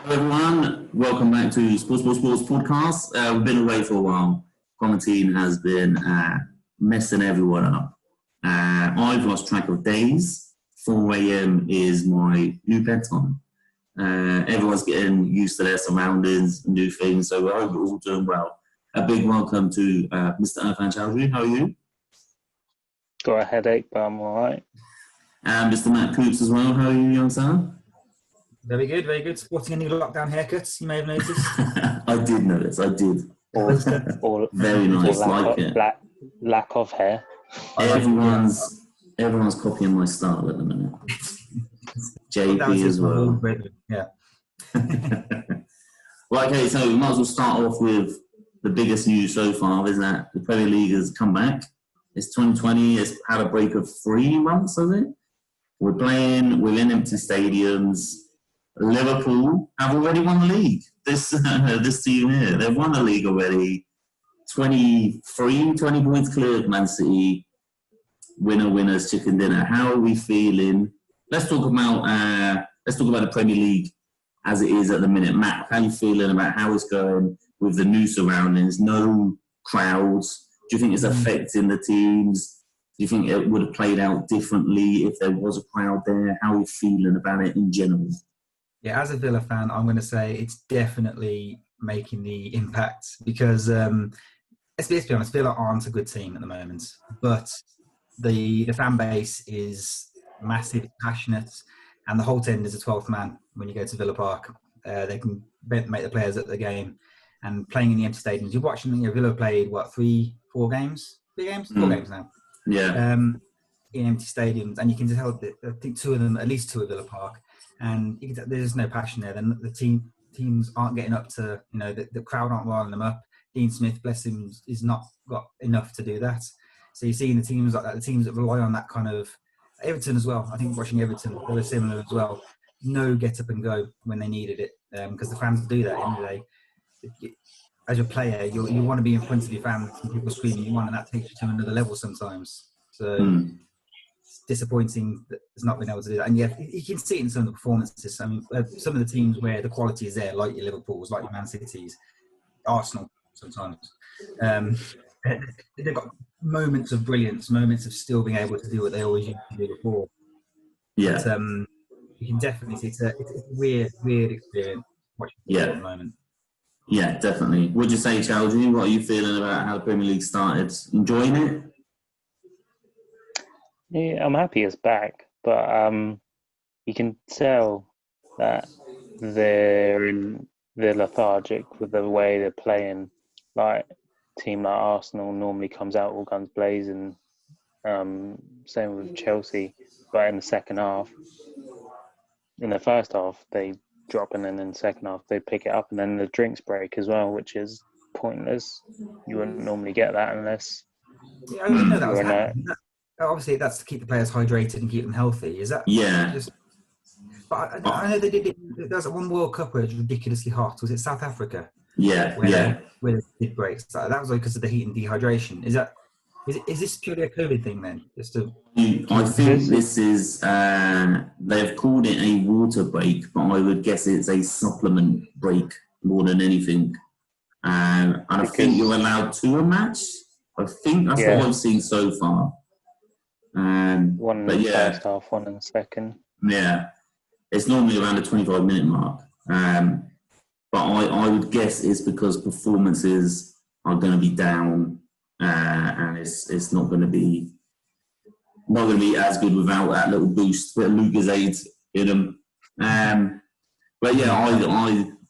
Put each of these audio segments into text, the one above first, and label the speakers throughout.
Speaker 1: Hello everyone, welcome back to Sports Podcast. We've been away for a while. Quarantine has been messing everyone up. I've lost track of days. 4 a.m. is my new bedtime. Everyone's getting used to their surroundings and new things, so I hope we're all doing well. A big welcome to Mr. Irfan Chowdhury. How are you?
Speaker 2: Got a headache, but I'm all right.
Speaker 1: And Mr. Matt Coops as well. How are you, young sir?
Speaker 3: Very good, very good. Sporting a new lockdown haircut, you may have noticed.
Speaker 1: I did notice, I did. Very nice, like it.
Speaker 2: Lack of hair.
Speaker 1: Everyone's copying my style at the minute. JP as well.
Speaker 3: Yeah.
Speaker 1: Well, okay, so we might as well start off with the biggest news so far is that the Premier League has come back. It's 2020, it's had a break of 3 months, has it? We're playing within empty stadiums. Liverpool have already won the league. This team here, they've won the league already. 20 points clear of Man City. Winners, chicken dinner. How are we feeling? Let's talk about the Premier League as it is at the minute. Matt, how are you feeling about how it's going with the new surroundings? No crowds. Do you think it's affecting the teams? Do you think it would have played out differently if there was a crowd there? How are you feeling about it in general?
Speaker 3: Yeah, as a Villa fan, I'm going to say it's definitely making the impact because, let's be honest, Villa aren't a good team at the moment. But the fan base is massive, passionate, and the whole team is a 12th man when you go to Villa Park. They can make the players at the game. And playing in the empty stadiums, you're watching, Villa played, 4 games? 3 games? 4 games now.
Speaker 1: Yeah.
Speaker 3: In empty stadiums. And you can tell that I think 2 of them, at least 2 at Villa Park. And you can tell there's no passion there. Then the teams aren't getting up to, the crowd aren't riling them up. Dean Smith, bless him, is not got enough to do that. So you're seeing the teams like that, the teams that rely on that kind of, Everton as well. I think watching Everton, they were similar as well. No get up and go when they needed it, because the fans do that at the end of the day. As a player, you want to be in front of your fans and people screaming you want, and that takes you to another level sometimes. So it's disappointing that it's not been able to do that. And yeah, you can see it in some of the performances. I mean, some of the teams where the quality is there, like your Liverpools, like your Man Cities, Arsenal sometimes, they've got moments of brilliance, moments of still being able to do what they always used to do before.
Speaker 1: Yeah.
Speaker 3: But, you can definitely see it's a weird experience watching at the moment.
Speaker 1: Yeah, definitely. Would you say, Chowdhury, what are you feeling about how the Premier League started? Enjoying it?
Speaker 2: Yeah, I'm happy it's back, but you can tell that they're lethargic with the way they're playing. Like a team like Arsenal normally comes out all guns blazing. Same with Chelsea, but in the second half, in the first half they drop, and then in the second half they pick it up, and then the drinks break as well, which is pointless. You wouldn't normally get that unless.
Speaker 3: Yeah, I didn't know that was happening. Obviously, that's to keep the players hydrated and keep them healthy. Is that?
Speaker 1: Yeah.
Speaker 3: But I know they did it. There was one World Cup where it was ridiculously hot. Was it South Africa?
Speaker 1: Yeah.
Speaker 3: Where it did break. So that was because of the heat and dehydration. Is this purely a COVID thing then?
Speaker 1: I think this is, they've called it a water break, but I would guess it's a supplement break more than anything. And I think you're allowed 2 a match. I think that's what I've seen so far.
Speaker 2: One in the first half, one in the second.
Speaker 1: Yeah. It's normally around the 25-minute mark. But I would guess it's because performances are going to be down. And it's not going to be as good without that little boost, bit of Lucasade in them. But yeah,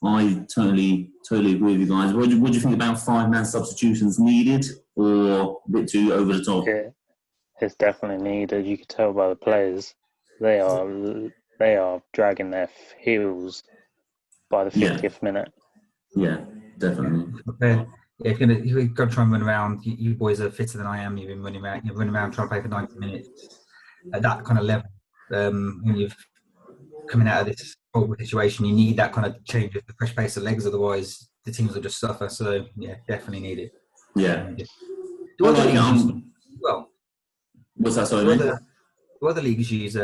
Speaker 1: I totally agree with you guys. What do you think about 5-man substitutions needed, or a bit too over the top?
Speaker 2: Yeah, it's definitely needed. You can tell by the players; they are dragging their heels by the 50th minute.
Speaker 1: Yeah, definitely.
Speaker 3: Okay. Yeah, if you're going to try and run around, you boys are fitter than I am. You've been running around trying to play for 90 minutes at that kind of level. When you're coming out of this horrible situation, you need that kind of change of the fresh pace of legs. Otherwise, the teams will just suffer. So, yeah, definitely need it.
Speaker 1: Yeah.
Speaker 3: Well,
Speaker 1: what's that? Sorry,
Speaker 3: do other leagues use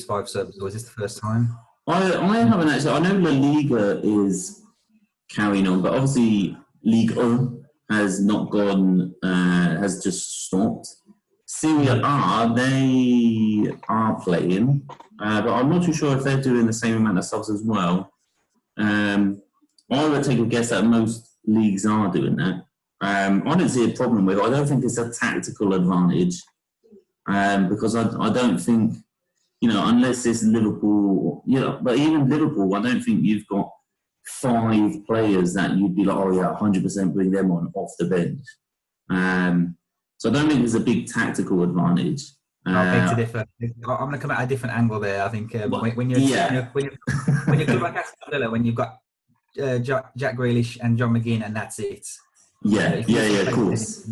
Speaker 3: 5 subs, or is this the first time?
Speaker 1: I haven't actually. I know La Liga is carrying on, but obviously Ligue 1 has not gone. Has just stopped. Serie A, they are playing, but I'm not too sure if they're doing the same amount of subs as well. I would take a guess that most leagues are doing that. I don't see a problem with it. I don't think it's a tactical advantage because I don't think, unless it's Liverpool, but even Liverpool, I don't think you've got 5 players that you'd be like, oh yeah, 100% bring them on off the bench. So I don't think there's a big tactical advantage.
Speaker 3: I'll beg to differ. I'm going to come at a different angle there. I think when you're like Aston Villa, when you've got Jack Grealish and John McGinn, and that's it.
Speaker 1: Yeah, of course.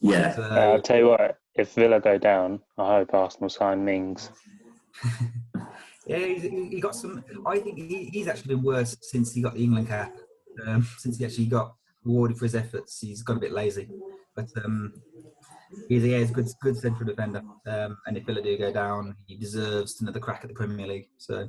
Speaker 1: Yeah.
Speaker 3: So,
Speaker 2: I'll tell you what, if Villa go down, I hope Arsenal sign Mings.
Speaker 3: yeah, he got some. I think he's actually been worse since he got the England cap. Since he actually got awarded for his efforts, he's got a bit lazy. But he's a good central defender. And if Villa do go down, he deserves another crack at the Premier League. So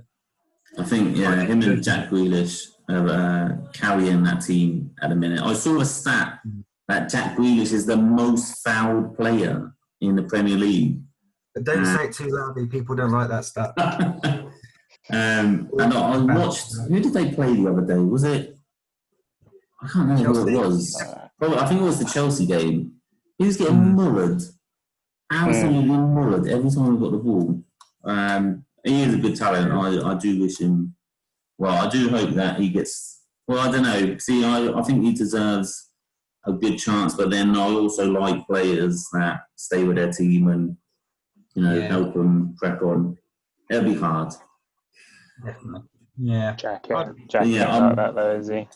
Speaker 1: I think, him and Jack Grealish are carrying that team at the minute. I saw a stat that Jack Grealish is the most fouled player in the Premier League.
Speaker 3: But don't say it too loudly. People don't like that stat.
Speaker 1: And I watched. Who did they play the other day? Was it? I can't remember who it was. Probably, I think it was the Chelsea game. He was getting mullered, absolutely mullered every time he got the ball. He is a good talent. I do wish him. Well, I do hope that he gets. Well, I don't know. See, I think he deserves a good chance, but then I also like players that stay with their team and help them crack on. It'll be hard.
Speaker 3: Definitely. Yeah.
Speaker 2: Jack like that though, is he?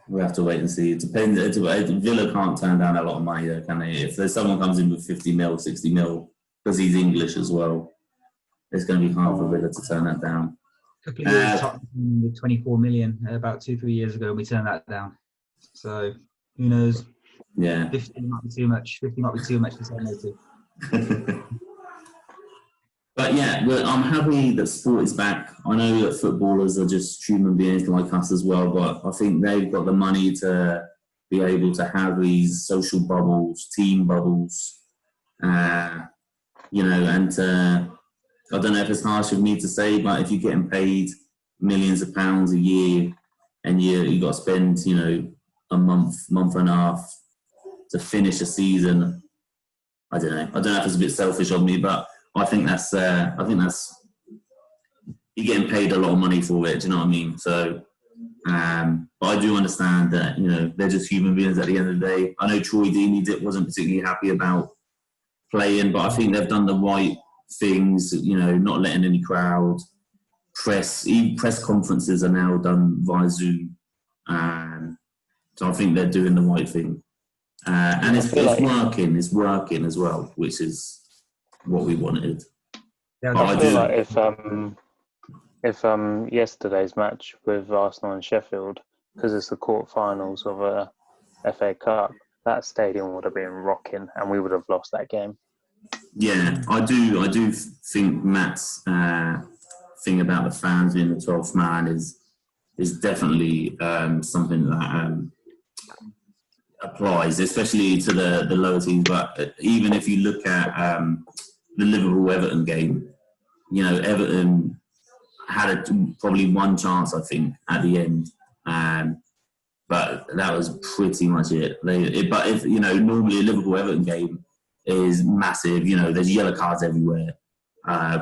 Speaker 1: We'll have to wait and see. It depends. Villa can't turn down a lot of money, though, can they? If there's someone comes in with 50 mil, 60 mil, because he's English as well, it's going to be hard for Villa to turn that down.
Speaker 3: A couple of years with 24 million about 2-3 years ago, we turned that down. So who knows?
Speaker 1: Yeah.
Speaker 3: 50 might be too much. 50 might be too much to say no to.
Speaker 1: But yeah, I'm happy that sport is back. I know that footballers are just human beings like us as well, but I think they've got the money to be able to have these social bubbles, team bubbles, and I don't know if it's harsh of me to say, but if you're getting paid millions of pounds a year and you got to spend, a month and a half to finish a season, I don't know. I don't know if it's a bit selfish of me, but I think that's you're getting paid a lot of money for it. Do you know what I mean? So, but I do understand that they're just human beings at the end of the day. I know Troy Deeney wasn't particularly happy about playing, but I think they've done the right things. Not letting any crowd, even press conferences are now done via Zoom, so I think they're doing the right thing, and it's working. It's working as well, which is what we wanted.
Speaker 3: Yeah,
Speaker 2: I feel like if yesterday's match with Arsenal and Sheffield, because it's the quarterfinals of a FA Cup, that stadium would have been rocking, and we would have lost that game.
Speaker 1: Yeah, I do think Matt's thing about the fans being the 12th man is definitely something that applies, especially to the lower teams. But even if you look at the Liverpool-Everton game, Everton had probably one chance, I think, at the end, but that was pretty much it. But if normally a Liverpool-Everton game is massive, there's yellow cards everywhere,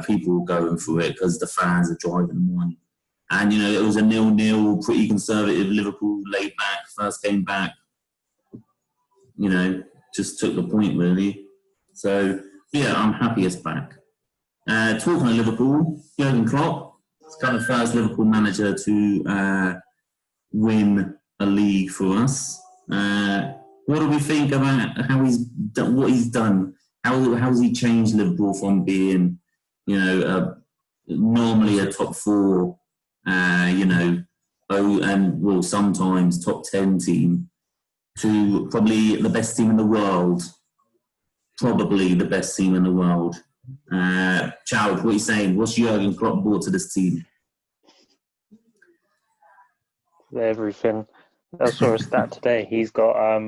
Speaker 1: people going through it because the fans are driving them on, and it was a 0-0, pretty conservative. Liverpool laid back, first came back, just took the point really. So yeah, I'm happy it's back. Talking of Liverpool, Jurgen Klopp is kind of the first Liverpool manager to win a league for us. What do we think about how he's done, what he's done? How has he changed Liverpool from being, normally a top 4, sometimes top 10 team, to probably the best team in the world? Probably the best team in the world. Child, what are you saying? What's Jurgen Klopp brought to this team?
Speaker 2: Everything. I saw a stat today. He's got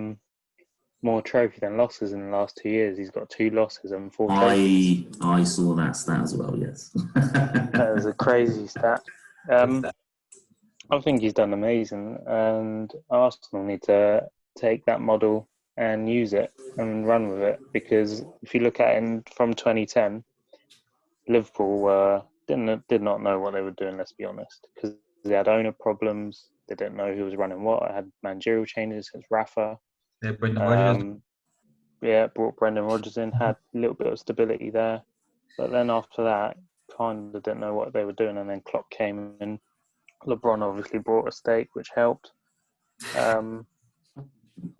Speaker 2: more trophy than losses in the last 2 years. He's got 2 losses and 4 trophies.
Speaker 1: I saw that stat as well. Yes,
Speaker 2: That is a crazy stat. I think he's done amazing, and Arsenal need to take that model and use it and run with it. Because if you look at it from 2010, Liverpool did not know what they were doing. Let's be honest, because they had owner problems. They didn't know who was running what. I had managerial changes since Rafa.
Speaker 3: Yeah, Brendan Rodgers.
Speaker 2: Brought Brendan Rodgers in, had a little bit of stability there. But then after that, kind of didn't know what they were doing. And then Klopp came in. LeBron obviously brought a stake, which helped. And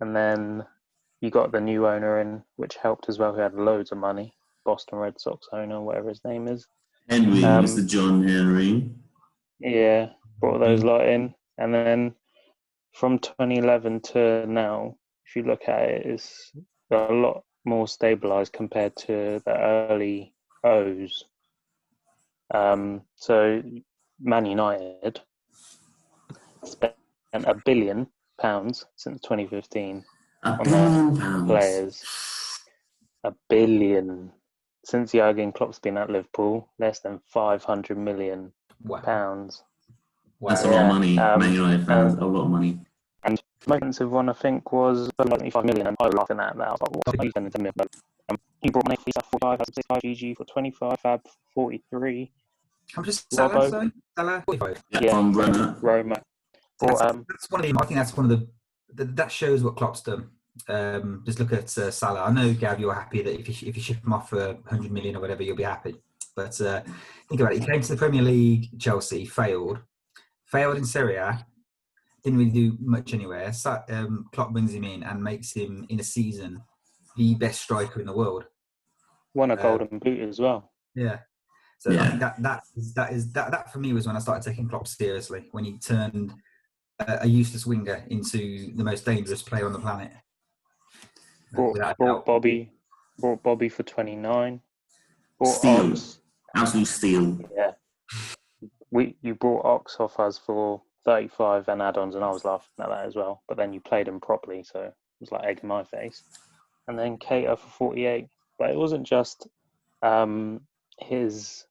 Speaker 2: then you got the new owner in, which helped as well, who had loads of money. Boston Red Sox owner, whatever his name is.
Speaker 1: Henry, Mr. John Henry.
Speaker 2: Yeah, brought those lot in. And then from 2011 to now, if you look at it, it's a lot more stabilised compared to the early O's. So Man United spent £1 billion since 2015
Speaker 1: £1 billion
Speaker 2: players. £1 billion. Since Jurgen Klopp's been at Liverpool, less than £500 million.
Speaker 3: Wow.
Speaker 1: That's a lot of money. Man United fans, a lot of money.
Speaker 2: And the most expensive one, I think, was $25 million. And I was laughing at that. I was like, what are you spending $10 million? He brought Nathan for 45, 65, GG for 25, Fab 43.
Speaker 3: I'm just Salah, sorry? Salah 45.
Speaker 1: Yeah, from Roma.
Speaker 3: That's one of the. I think that's one of the. That shows what Klopp's done. Just look at Salah. I know, Gav, you're happy that if you ship him off for 100 million or whatever, you'll be happy. But think about it. He came to the Premier League, Chelsea, failed in Serie A, didn't really do much anywhere. Klopp brings him in and makes him, in a season, the best striker in the world.
Speaker 2: Won a Golden Boot as well.
Speaker 3: Yeah. So I think that for me was when I started taking Klopp seriously, when he turned a useless winger into the most dangerous player on the planet.
Speaker 2: Brought Bobby for 29.
Speaker 1: Steal. Absolute steal.
Speaker 2: Yeah. You brought Ox off us for 35 and add-ons, and I was laughing at that as well. But then you played him properly, so it was like egg in my face. And then Keita for 48. But it wasn't just his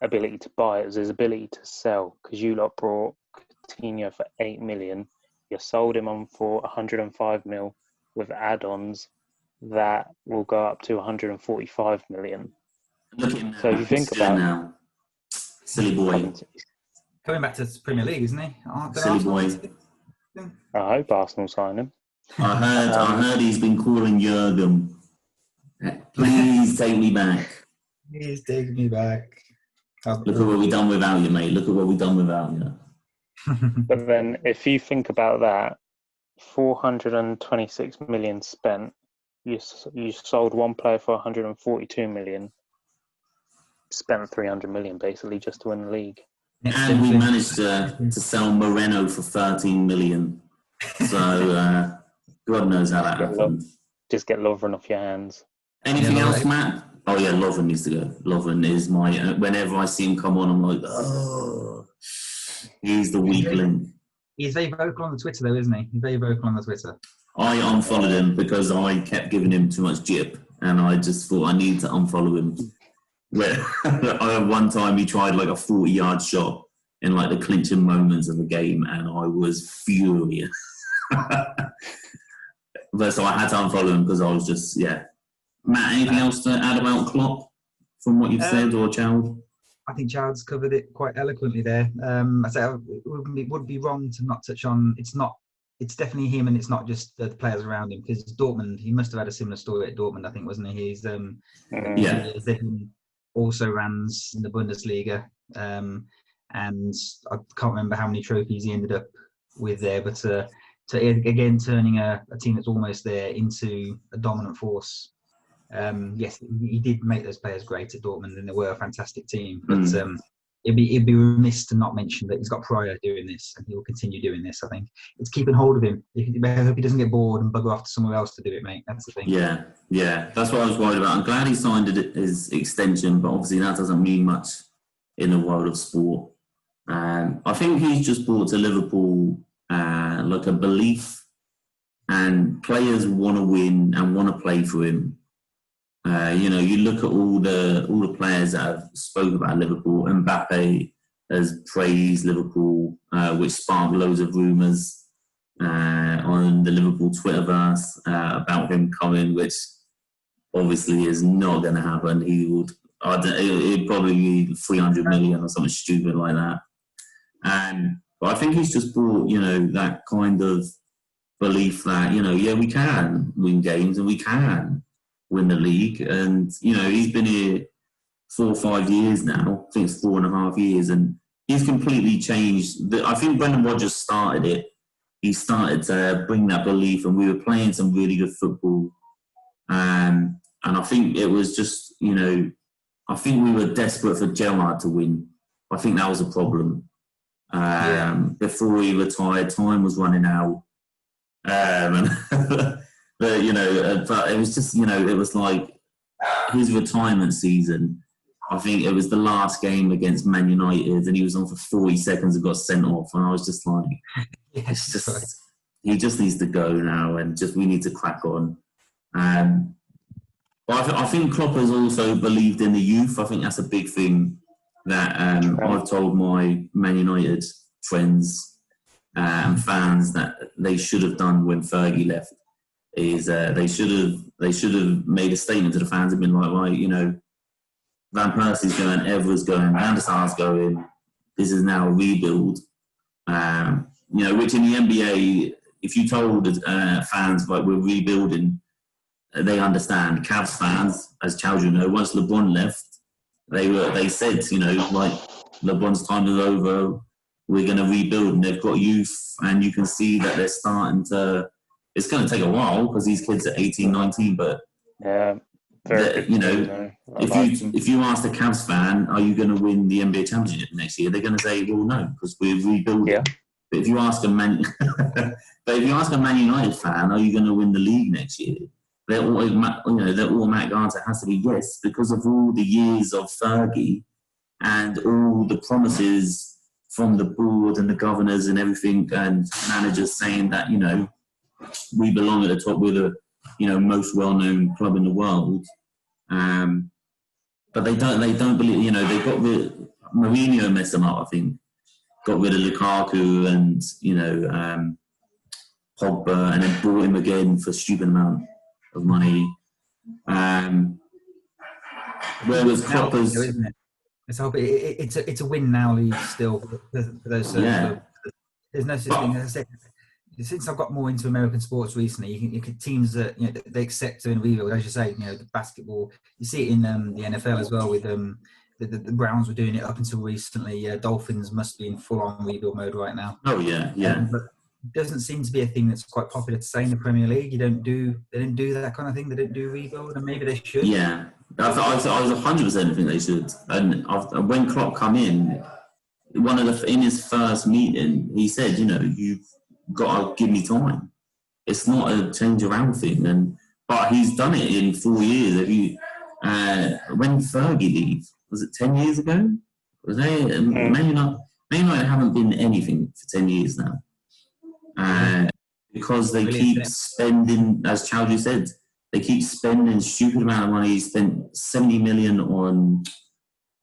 Speaker 2: ability to buy; it was his ability to sell. Because you lot brought Coutinho for 8 million, you sold him on for 105 mil with add-ons that will go up to 145 million.
Speaker 1: Look at him now.
Speaker 2: So if you think about
Speaker 1: now, silly boy.
Speaker 3: Coming back to the Premier League, isn't he?
Speaker 1: Silly boy.
Speaker 2: I hope Arsenal sign him.
Speaker 1: I heard he's been calling Jurgen. Please take me back.
Speaker 3: Please take me back.
Speaker 1: Look at what we've done without you, mate. Look at what we've done without you.
Speaker 2: But then, if you think about that, 426 million spent. You sold one player for 142 million. Spent 300 million basically just to win the league.
Speaker 1: And we managed to sell Moreno for 13 million. So God knows how that happened.
Speaker 2: Just get Lovren off your hands.
Speaker 1: Anything else, Matt? Oh yeah, Lovren needs to go. Lovren is my. Whenever I see him come on, I'm like, oh, he's the weak link.
Speaker 3: He's very vocal on the Twitter, though, isn't he? He's very vocal on the Twitter.
Speaker 1: I unfollowed him because I kept giving him too much jip, and I just thought I need to unfollow him. One time he tried like a 40-yard shot in like the clinching moments of the game, and I was furious. But so I had to unfollow him because I was just Matt, anything else to add about Klopp from what you've said, or Child?
Speaker 3: I think Child's covered it quite eloquently there. I say it would be wrong to not touch on. It's definitely him, and it's not just the players around him. Because Dortmund, he must have had a similar story at Dortmund, I think, wasn't he? He's also runs in the Bundesliga, and I can't remember how many trophies he ended up with there. But again, turning a team that's almost there into a dominant force. Yes, he did make those players great at Dortmund, and they were a fantastic team. But it'd be remiss to not mention that he's got Pryor doing this, and he will continue doing this. I think it's keeping hold of him. I hope he doesn't get bored and bugger off to somewhere else to do it, mate. That's the thing.
Speaker 1: Yeah, that's what I was worried about. I'm glad he signed his extension, but obviously that doesn't mean much in the world of sport. I think he's just brought to Liverpool like a belief, and players want to win and want to play for him. You look at all the players that have spoken about Liverpool. Mbappe has praised Liverpool, which sparked loads of rumours on the Liverpool Twitterverse about him coming, which obviously is not going to happen. It'd probably be 300 million or something stupid like that. But I think he's just brought, that kind of belief that, we can win games and we can win the league. And, he's been here 4 or 5 years now. I think it's 4.5 years. And he's completely changed. I think Brendan Rodgers started it. He started to bring that belief, and we were playing some really good football. And I think it was just, I think we were desperate for Gerrard to win. I think that was a problem. Before he retired, time was running out. But it was just, it was like his retirement season. I think it was the last game against Man United, and he was on for 40 seconds and got sent off. And I was just like, he just needs to go now, and we need to crack on. But I think Klopp has also believed in the youth. I think that's a big thing that I've told my Man United friends and fans that they should have done when Fergie left. Is they should have made a statement to the fans and been like, right, Van Persie's going, Evra's going, Van der Sar's going. This is now a rebuild. Which in the NBA, if you told fans like we're rebuilding, they understand. Cavs fans, as Chowdhury know, once LeBron left, they said, like LeBron's time is over. We're going to rebuild, and they've got youth, and you can see that they're starting to. It's going to take a while because these kids are 18, 19, but if you ask the Cavs fan, are you going to win the NBA championship next year? They're going to say, well, no, because we're rebuilding. Yeah. But if you ask a Man United fan, are you going to win the league next year? Their automatic answer has to be yes, because of all the years of Fergie and all the promises from the board and the governors and everything and managers saying that, we belong at the top. We're the, most well-known club in the world. But they don't believe, they got Mourinho messed them up, I think. Got rid of Lukaku and, Pogba, and then brought him again for a stupid amount of money. Whereas Klopp is...
Speaker 3: Isn't it? It's a win now league still for those clubs. There's no such thing. As I said, since I've got more into American sports recently, you can teams that they accept doing rebuild. As you say, the basketball. You see it in the NFL as well with the Browns were doing it up until recently. Dolphins must be in full-on rebuild mode right now.
Speaker 1: Oh yeah.
Speaker 3: But it doesn't seem to be a thing that's quite popular to say in the Premier League. They don't do that kind of thing. They don't do rebuild, and maybe they should.
Speaker 1: Yeah, I was 100% think they should. And when Klopp come in, in his first meeting, he said, you've got to give me time. It's not a change around thing, but he's done it in 4 years. When Fergie left, was it 10 years ago? Was they Man United haven't been anything for 10 years now. Because they keep spending, as Chowdhury said, they keep spending a stupid amount of money. He spent 70 million on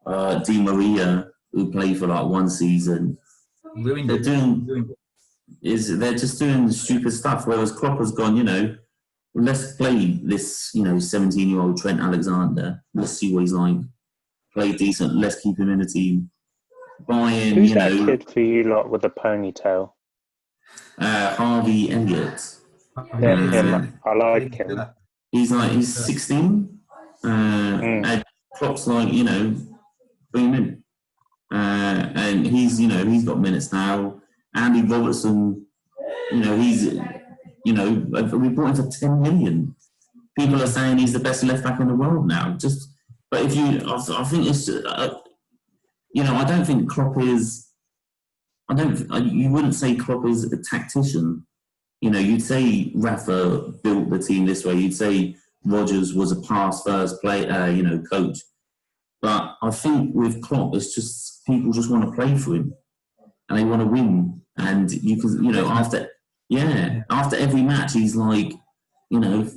Speaker 1: Di Maria, who played for like one season. They're just doing stupid stuff. Whereas Klopp has gone, let's play this, 17-year-old Trent Alexander. Let's see what he's like. Play decent. Let's keep him in the team.
Speaker 2: Who's that kid for you lot with the ponytail?
Speaker 1: Harvey Elliott.
Speaker 2: Him. I like him.
Speaker 1: He's 16. And Klopp's like, bring him in. And he's got minutes now. Andy Robertson, he's, we bought him for 10 million. People are saying he's the best left back in the world now. But I think it's, I don't think Klopp is. You wouldn't say Klopp is a tactician. You'd say Rafa built the team this way. You'd say Rodgers was a pass first play, coach. But I think with Klopp, it's just people just want to play for him and they want to win. And after every match, he's like, and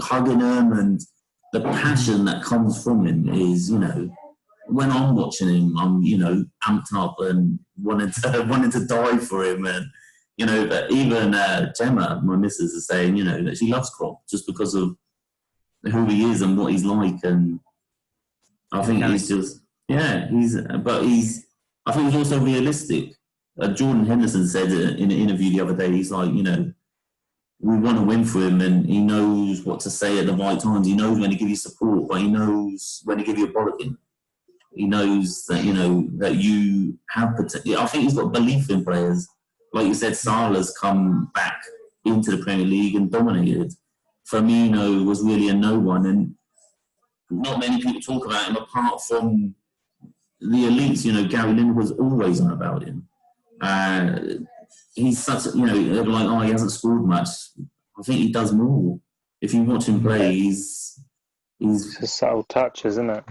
Speaker 1: hugging them, and the passion that comes from him is, when I'm watching him, I'm, amped up and wanting to die for him. And, but even Gemma, my missus, is saying, that she loves Klopp just because of who he is and what he's like. And I think he's just, I think he's also realistic. Jordan Henderson said in an interview the other day, he's like, we want to win for him, and he knows what to say at the right times. He knows when to give you support, but he knows when to give you a bollocking. He knows that, that you have potential. I think he's got belief in players. Like you said, Salah's come back into the Premier League and dominated. Firmino was really a no one, and not many people talk about him apart from the elites. Gary Lineker was always on about him. He's such, they're like, he hasn't scored much. I think he does more. If you watch him play, he's
Speaker 2: it's a subtle touch, isn't it?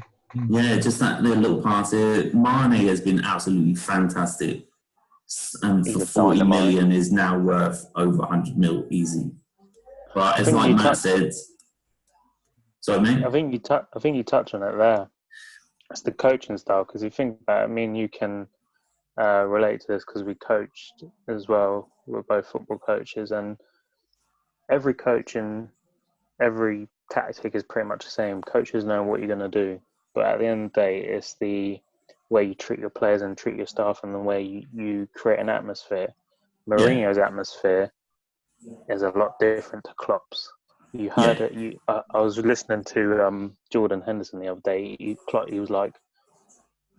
Speaker 1: Yeah, just that little pass here. Mane has been absolutely fantastic. And for 40 million is now worth over 100 mil easy. But it's like Matt said. Sorry, mate?
Speaker 2: I think you touch on it there. It's the coaching style, because you think about it, you can relate to this because we coached as well. We're both football coaches, and every coach and every tactic is pretty much the same. Coaches know what you're going to do, but at the end of the day, it's the way you treat your players and treat your staff, and the way you create an atmosphere. Mourinho's atmosphere is a lot different to Klopp's. You heard it. I was listening to Jordan Henderson the other day. He was like,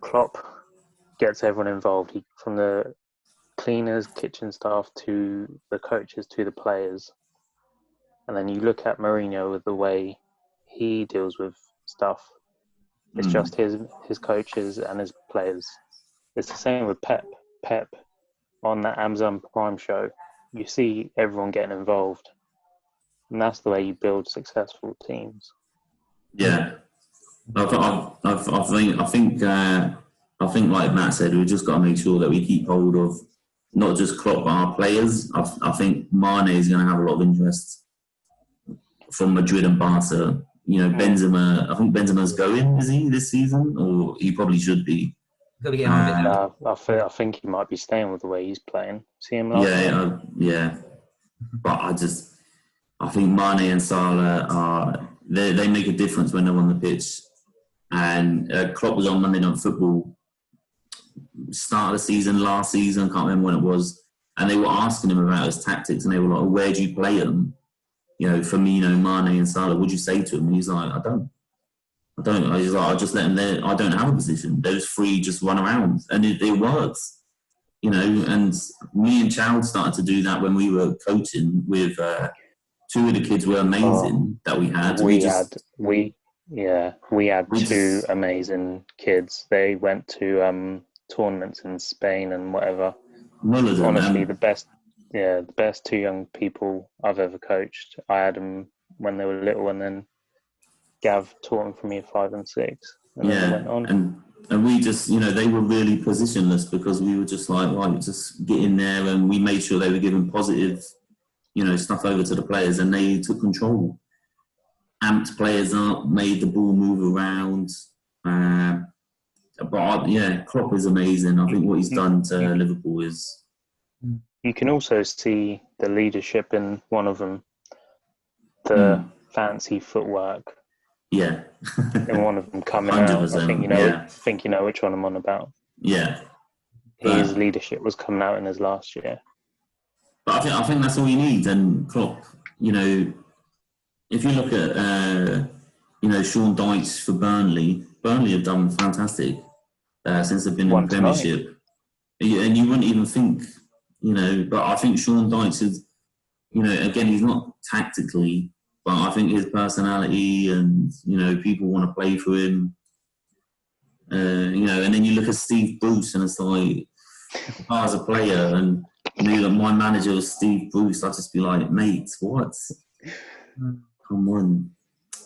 Speaker 2: Klopp gets everyone involved, from the cleaners, kitchen staff, to the coaches, to the players. And then you look at Mourinho with the way he deals with stuff. It's just his coaches and his players. It's the same with Pep. Pep, on that Amazon Prime show, you see everyone getting involved. And that's the way you build successful teams.
Speaker 1: Yeah. I think, like Matt said, we've just got to make sure that we keep hold of not just Klopp, but our players. I think Mane is going to have a lot of interest from Madrid and Barca. Benzema, I think Benzema's going, is he, this season? Or he probably should be.
Speaker 2: I think he might be staying with the way he's playing. See him last night?
Speaker 1: Yeah. But I think Mane and Salah they make a difference when they're on the pitch. And Klopp was on Monday Night Football start of the season, last season, can't remember when it was, and they were asking him about his tactics, and they were like, where do you play them? Firmino, Mane and Salah, what'd you say to him? And he's like, I don't. He's like, I just let them there. I don't have a position. Those three just run around, and it works. And me and Child started to do that when we were coaching with two of the kids were amazing that we had.
Speaker 2: We had two amazing kids. They went to tournaments in Spain and whatever. Honestly, the best two young people I've ever coached. I had them when they were little, and then Gav taught them from year 5 and 6. And then they went on.
Speaker 1: And we just, they were really positionless, because we were just like, right, just get in there, and we made sure they were giving positive, stuff over to the players, and they took control. Amped players up, made the ball move around. But Klopp is amazing. I think what he's done to Liverpool is...
Speaker 2: You can also see the leadership in one of them, the fancy footwork.
Speaker 1: Yeah.
Speaker 2: In one of them coming
Speaker 1: 100%,
Speaker 2: out. I think you know which one I'm on about.
Speaker 1: Yeah.
Speaker 2: His leadership was coming out in his last year.
Speaker 1: But I think that's all you need. And Klopp, if you look at, Sean Dyche for Burnley have done fantastic since they've been in the Premiership. And you wouldn't even think, but I think Sean Dyche is, again, he's not tactically, but I think his personality and, people want to play for him. And then you look at Steve Bruce, and it's like, if I was a player and knew that my manager was Steve Bruce, I'd just be like, mate, what? Come on.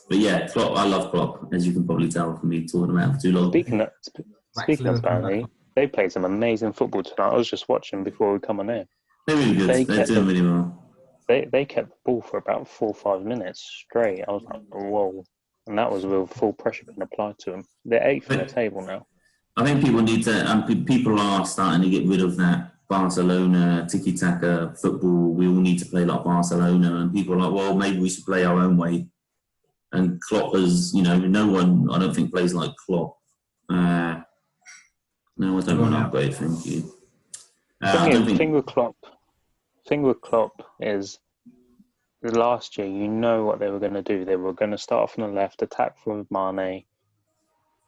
Speaker 1: But yeah, Klopp, I love Klopp, as you can probably tell from me talking about him for too long.
Speaker 2: Speaking of Burnley, they played some amazing football tonight. I was just watching before we come on here.
Speaker 1: They're really good. They're doing really well.
Speaker 2: They kept the ball for about 4 or 5 minutes straight. I was like, whoa. And that was with full pressure being applied to them. They're 8th in the table now.
Speaker 1: I think people need to, people are starting to get rid of that Barcelona tiki-taka football. We all need to play like Barcelona. And people are like, well, maybe we should play our own way. And Klopp is, no one, I don't think, plays like Klopp. No, I don't want to upgrade, thank you.
Speaker 2: Thing with Klopp is, last year, you know what they were going to do. They were going to start off on the left, attack with Mane,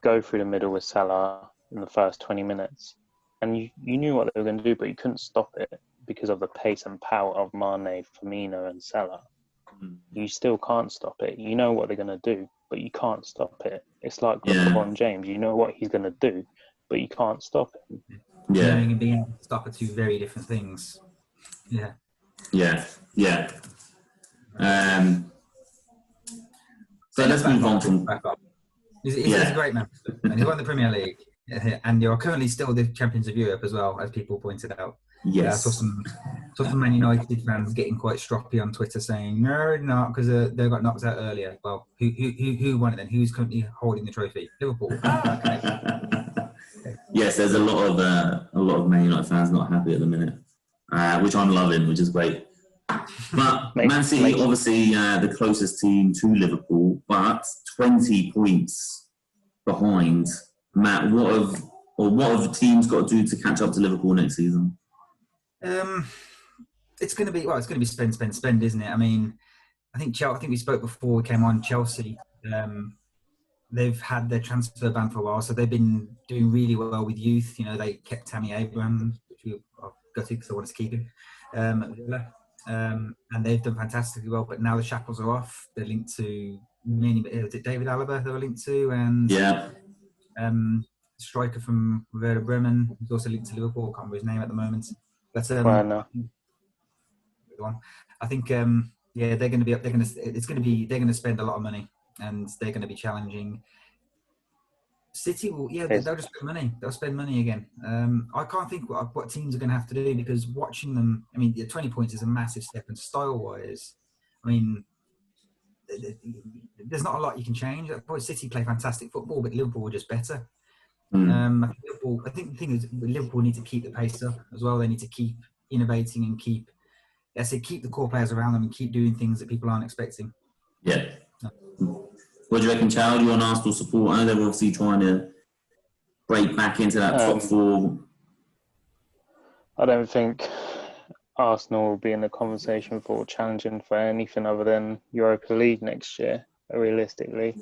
Speaker 2: go through the middle with Salah in the first 20 minutes. And you knew what they were going to do, but you couldn't stop it because of the pace and power of Mane, Firmino and Salah. You still can't stop it. You know what they're going to do, but you can't stop it. It's like LeBron James. You know what he's going to do, but you can't stop it.
Speaker 3: Yeah. Knowing and being able to stop are two very different things. Yeah. So
Speaker 1: let's move on from...
Speaker 3: He's a great man. And he's won the Premier League. And you're currently still the champions of Europe as well, as people pointed out.
Speaker 1: Yes.
Speaker 3: I saw some Man United fans getting quite stroppy on Twitter saying, no, not because they got knocked out earlier. Well, who won it then? Who's currently holding the trophy? Liverpool.
Speaker 1: Yes, there's a lot of Man United fans not happy at the minute, which I'm loving, which is great. But Man City, obviously, the closest team to Liverpool, but 20 points behind. Matt, what have the teams got to do to catch up to Liverpool next season?
Speaker 3: It's going to be spend, isn't it? I mean, I think we spoke before we came on. Chelsea, they've had their transfer ban for a while, so they've been doing really well with youth. They kept Tammy Abraham, which I've got to because I wanted to keep him. And they've done fantastically well. But now the shackles are off. They're linked to David Alaba. They were linked to, and striker from Werder Bremen, who's also linked to Liverpool. I can't remember his name at the moment. But I think they're going to spend a lot of money, and they're going to be challenging. City will, they'll just spend money. They'll spend money again. I can't think what teams are going to have to do, because watching them, 20 points is a massive step, and style-wise, there's not a lot you can change. City play fantastic football, but Liverpool were just better. I think the thing is, Liverpool need to keep the pace up as well. They need to keep innovating and keep the core players around them and keep doing things that people aren't expecting.
Speaker 1: Yeah. What do you reckon, Chow? You're an Arsenal supporter. They're obviously trying to break back into that top four.
Speaker 2: I don't think Arsenal will be in the conversation for challenging for anything other than Europa League next year, realistically.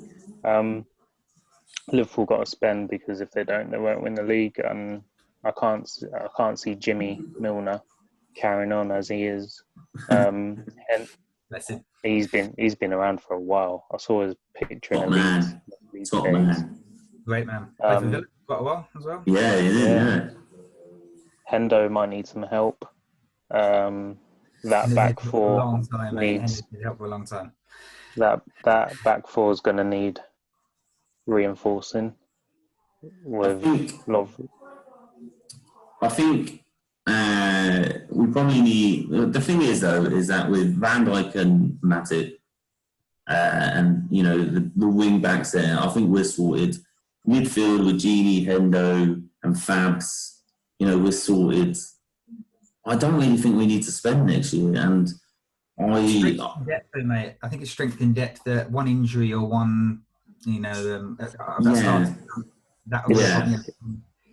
Speaker 2: Liverpool got to spend, because if they don't, they won't win the league. And I can't see Jimmy Milner carrying on as he is. And he's been around for a while. I saw his picture in the league.
Speaker 3: Top man. Great man. Quite a while as well.
Speaker 1: Yeah, he did. Yeah.
Speaker 2: Hendo might need some help. That back four needs
Speaker 3: help for a long time.
Speaker 2: That back four is going to need reinforcing with love.
Speaker 1: I think we probably need. The thing is, though, is that with Van Dijk and Matip, and the wing backs there, I think we're sorted. Midfield with Gini, Hendo, and Fabs, we're sorted. I don't really think we need to spend next year, and
Speaker 3: strength in depth, though, mate. I think it's strength in depth that one injury or one. If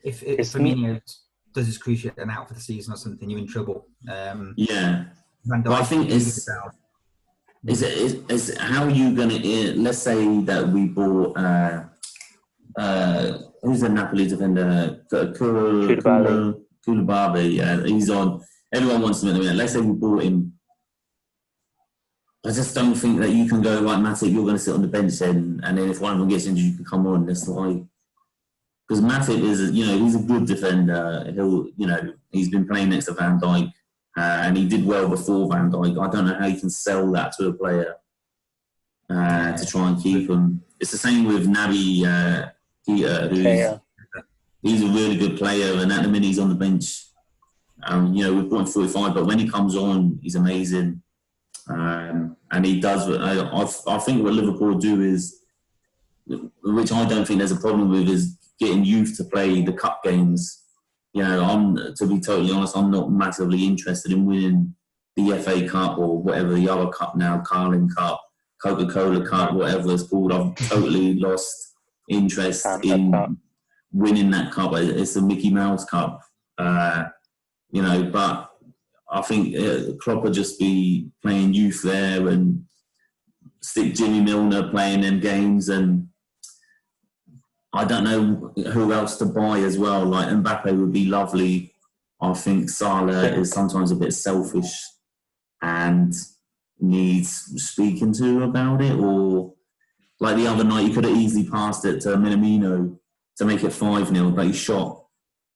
Speaker 3: Firmino does his cruciate and out for the season or something, you're in trouble.
Speaker 1: But I think is how are you going to? Let's say that we bought who's the Napoli defender? Koulibaly. Yeah, he's on. Everyone wants him at the minute. Let's say we bought him. I just don't think that you can go, right, Matip, you're going to sit on the bench then, and then if one of them gets injured, you can come on. That's like, because Matip is, he's a good defender. He's been playing next to Van Dijk, and he did well before Van Dijk. I don't know how you can sell that to a player to try and keep him. It's the same with Naby Keita, he's a really good player, and at the minute he's on the bench. We've brought him 45, but when he comes on, he's amazing. And he does. I think what Liverpool do is, which I don't think there's a problem with, is getting youth to play the cup games. To be totally honest, I'm not massively interested in winning the FA Cup or whatever the other cup now, Carling Cup, Coca-Cola Cup, whatever it's called. I've totally lost interest in winning that cup. It's the Mickey Mouse Cup, but I think Klopp will just be playing youth there and stick Jimmy Milner playing them games, and I don't know who else to buy as well. Like Mbappe would be lovely. I think Salah is sometimes a bit selfish and needs speaking to about it. Or like the other night, he could have easily passed it to Minamino to make it 5-0, but he shot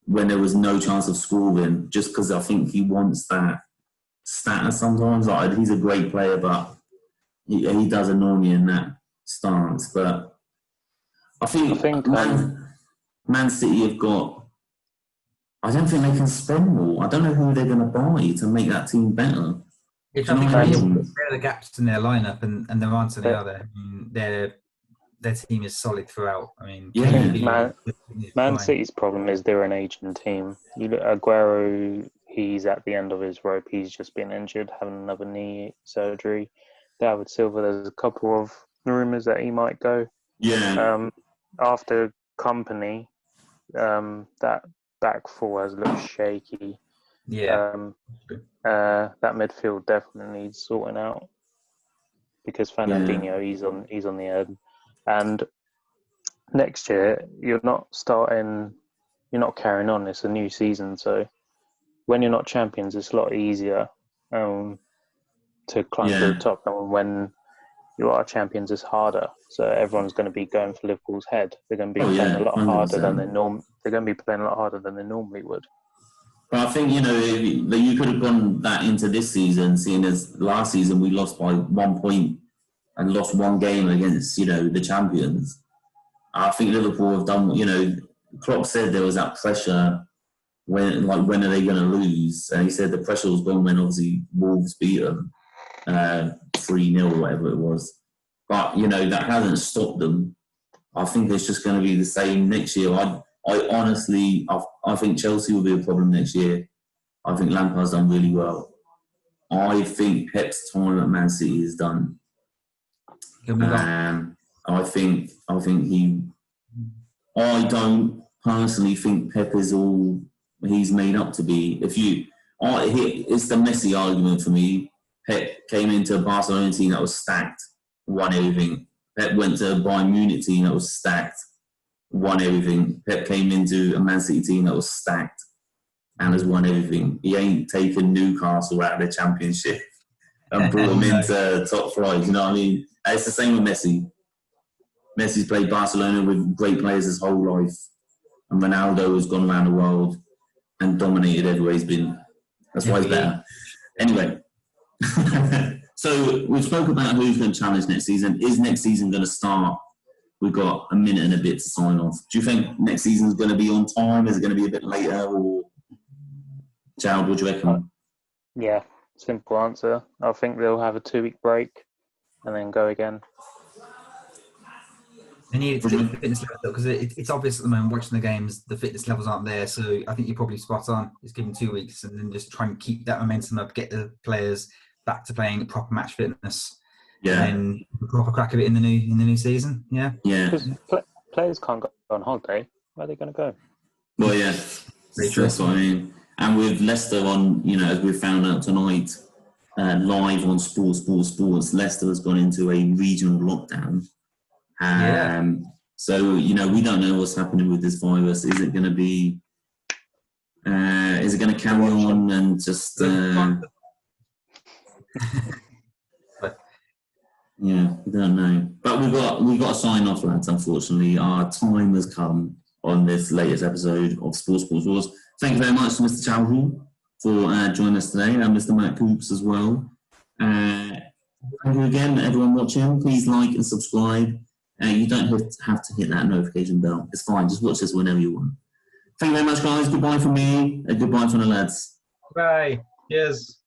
Speaker 1: when there was no chance of scoring, just because I think he wants that status sometimes. Like, he's a great player, but he does annoy me in that stance. But I think Man City have got... I don't think they can spend more. I don't know who they're going to buy to make that team better.
Speaker 3: I think there are the gaps in their lineup, and there aren't any other. I mean, their team is solid throughout. I mean,
Speaker 2: Man City's problem is they're an aging team. You look at Aguero, he's at the end of his rope. He's just been injured, having another knee surgery. David Silva, there's a couple of rumours that he might go.
Speaker 1: Yeah.
Speaker 2: After Company, that back four has looked shaky.
Speaker 3: Yeah.
Speaker 2: That midfield definitely needs sorting out, because Fernandinho, he's on the end. And next year, you're not carrying on. It's a new season, so when you're not champions, it's a lot easier to climb to the top. And when you are champions, it's harder. So everyone's going to be going for Liverpool's head. They're going to be playing a lot harder than they They're going to be playing a lot harder than they normally would.
Speaker 1: But I think, you could have gone that into this season, seeing as last season we lost by 1 point and lost one game against, the champions. I think Liverpool have done, Klopp said there was that pressure when are they going to lose? And he said the pressure was gone when obviously Wolves beat them 3-0 or whatever it was. But, that hasn't stopped them. I think it's just going to be the same next year. I honestly think Chelsea will be a problem next year. I think Lampard's done really well. I think Pep's time at Man City is done. I don't personally think Pep is all he's made up to be. It's the Messi argument for me. Pep came into a Barcelona team that was stacked, won everything. Pep went to a Bayern Munich team that was stacked, won everything. Pep came into a Man City team that was stacked and has won everything. He ain't taken Newcastle out of the Championship and brought them into top flight. You know what I mean? It's the same with Messi. Messi's played Barcelona with great players his whole life, and Ronaldo has gone around the world and dominated everywhere he's been. That's why he's better. Anyway, so we've spoken about who's going to challenge next season. Is next season going to start? We've got a minute and a bit to sign off. Do you think next season is going to be on time? Is it going to be a bit later? Or Gerald, what do you reckon?
Speaker 2: Yeah, simple answer. I think they'll have a 2-week break and then go again.
Speaker 3: They need to take the fitness level, because it's obvious at the moment watching the games, the fitness levels aren't there. So I think you're probably spot on. It's given 2 weeks and then just try and keep that momentum up, get the players back to playing proper match fitness.
Speaker 1: Yeah.
Speaker 3: And then proper crack of it in the new season. Yeah.
Speaker 1: Yeah.
Speaker 2: Because players can't go on holiday. Where are they going to go?
Speaker 1: Well, yeah. That's what I mean. And with Leicester on, as we found out tonight, live on Sports, Leicester has gone into a regional lockdown. So, we don't know what's happening with this virus. Is it going to be... is it going to carry on and just... Yeah, we don't know. But we've got to sign off, lads, unfortunately. Our time has come. on this latest episode of Sports Wars. Thank you very much to Mr. Chowdhury for joining us today, and Mr. Matt Coops as well. Thank you again, everyone watching. Please like and subscribe. You don't have to hit that notification bell. It's fine. Just watch this whenever you want. Thank you very much, guys. Goodbye from me, and goodbye from the lads.
Speaker 3: Bye. Cheers.